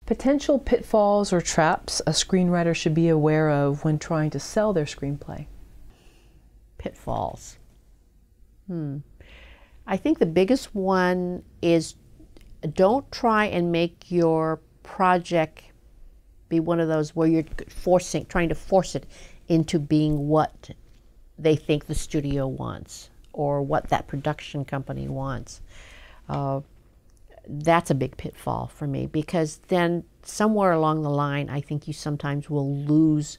Potential pitfalls or traps a screenwriter should be aware of when trying to sell their screenplay. Pitfalls. I think the biggest one is don't try and make your project be one of those where you're trying to force it into being what they think the studio wants or what that production company wants. That's a big pitfall for me, because then somewhere along the line, I think you sometimes will lose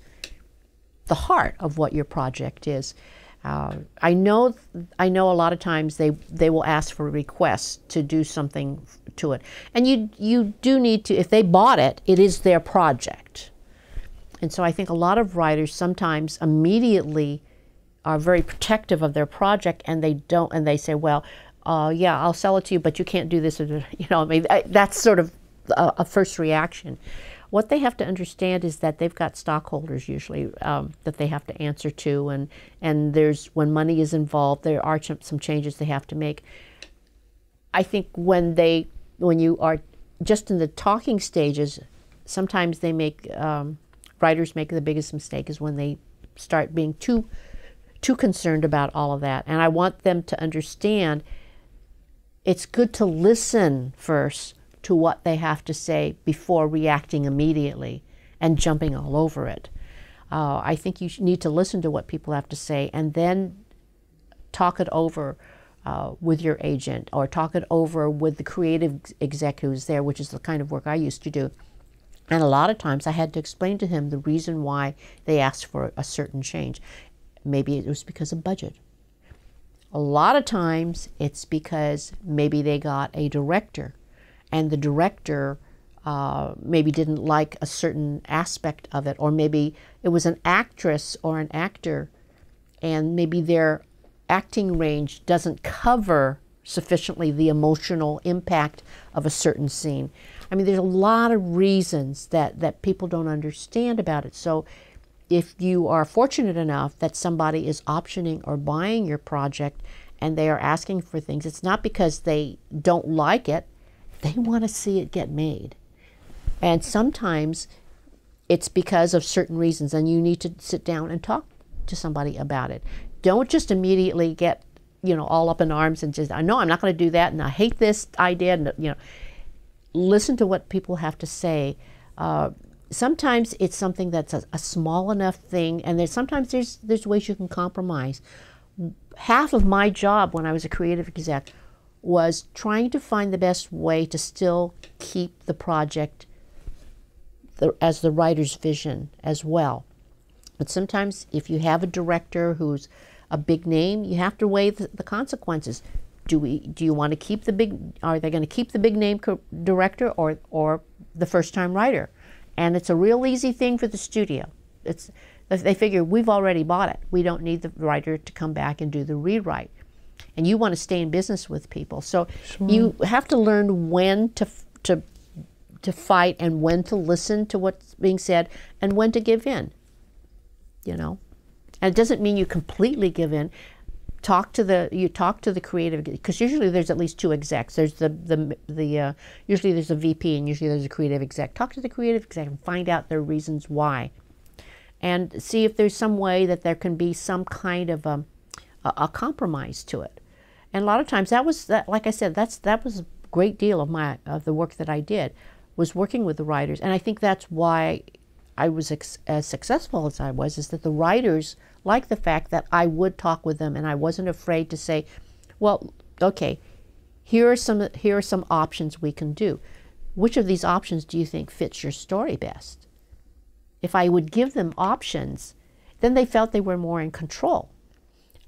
the heart of what your project is. I know a lot of times they will ask for requests to do something to it. And you do need to, if they bought it, it is their project. And so I think a lot of writers sometimes immediately are very protective of their project, and they say, well, yeah, I'll sell it to you, but you can't do this. You know, I mean, that's sort of a first reaction. What they have to understand is that they've got stockholders usually that they have to answer to, and when money is involved, there are some changes they have to make. I think when you are just in the talking stages, sometimes writers make the biggest mistake is when they start being too concerned about all of that. And I want them to understand it's good to listen first to what they have to say before reacting immediately and jumping all over it. I think you need to listen to what people have to say and then talk it over with your agent, or talk it over with the creative exec who's there, which is the kind of work I used to do. And a lot of times I had to explain to him the reason why they asked for a certain change. Maybe it was because of budget. A lot of times it's because maybe they got a director, and the director maybe didn't like a certain aspect of it, or maybe it was an actress or an actor, and maybe their acting range doesn't cover sufficiently the emotional impact of a certain scene. I mean, there's a lot of reasons that people don't understand about it. So if you are fortunate enough that somebody is optioning or buying your project and they are asking for things, it's not because they don't like it. They want to see it get made. And sometimes it's because of certain reasons, and you need to sit down and talk to somebody about it. Don't just immediately get, all up in arms and just, no, I'm not going to do that, and I hate this idea, and, listen to what people have to say. Sometimes it's something that's a small enough thing, and sometimes there's ways you can compromise. Half of my job when I was a creative exec was trying to find the best way to still keep the project as the writer's vision as well. But sometimes if you have a director who's a big name, you have to weigh the consequences. Do you want to keep are they going to keep the big name director or the first time writer? And it's a real easy thing for the studio. They figure we've already bought it. We don't need the writer to come back and do the rewrite. And you want to stay in business with people. So sure. You have to learn when to fight and when to listen to what's being said and when to give in, And it doesn't mean you completely give in. You talk to the creative, because usually there's at least two execs. There's usually there's a VP and usually there's a creative exec. Talk to the creative exec and find out their reasons why, and see if there's some way that there can be some kind of a compromise to it. And a lot of times like I said, that was a great deal of the work that I did, was working with the writers. And I think that's why I was as successful as I was, is that the writers liked the fact that I would talk with them, and I wasn't afraid to say, well, okay, here are some options we can do. Which of these options do you think fits your story best? If I would give them options, then they felt they were more in control.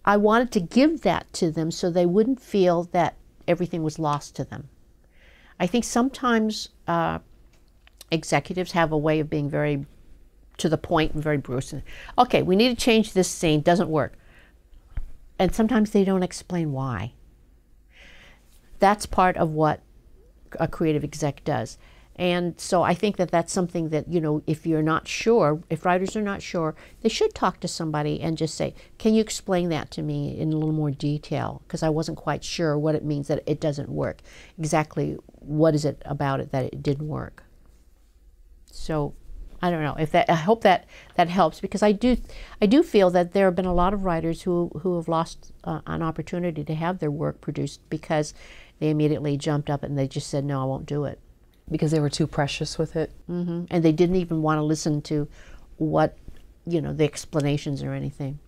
I wanted to give that to them so they wouldn't feel that everything was lost to them. I think sometimes executives have a way of being very to the point and very brusque. Okay, we need to change this scene, doesn't work. And sometimes they don't explain why. That's part of what a creative exec does. And so I think that's something that, if you're not sure, if writers are not sure, they should talk to somebody and just say, can you explain that to me in a little more detail? Because I wasn't quite sure what it means that it doesn't work. Exactly what is it about it that it didn't work? So I don't know if that. I hope that helps, because I do feel that there have been a lot of writers who have lost an opportunity to have their work produced because they immediately jumped up and they just said, no, I won't do it. Because they were too precious with it. And they didn't even want to listen to what, the explanations or anything.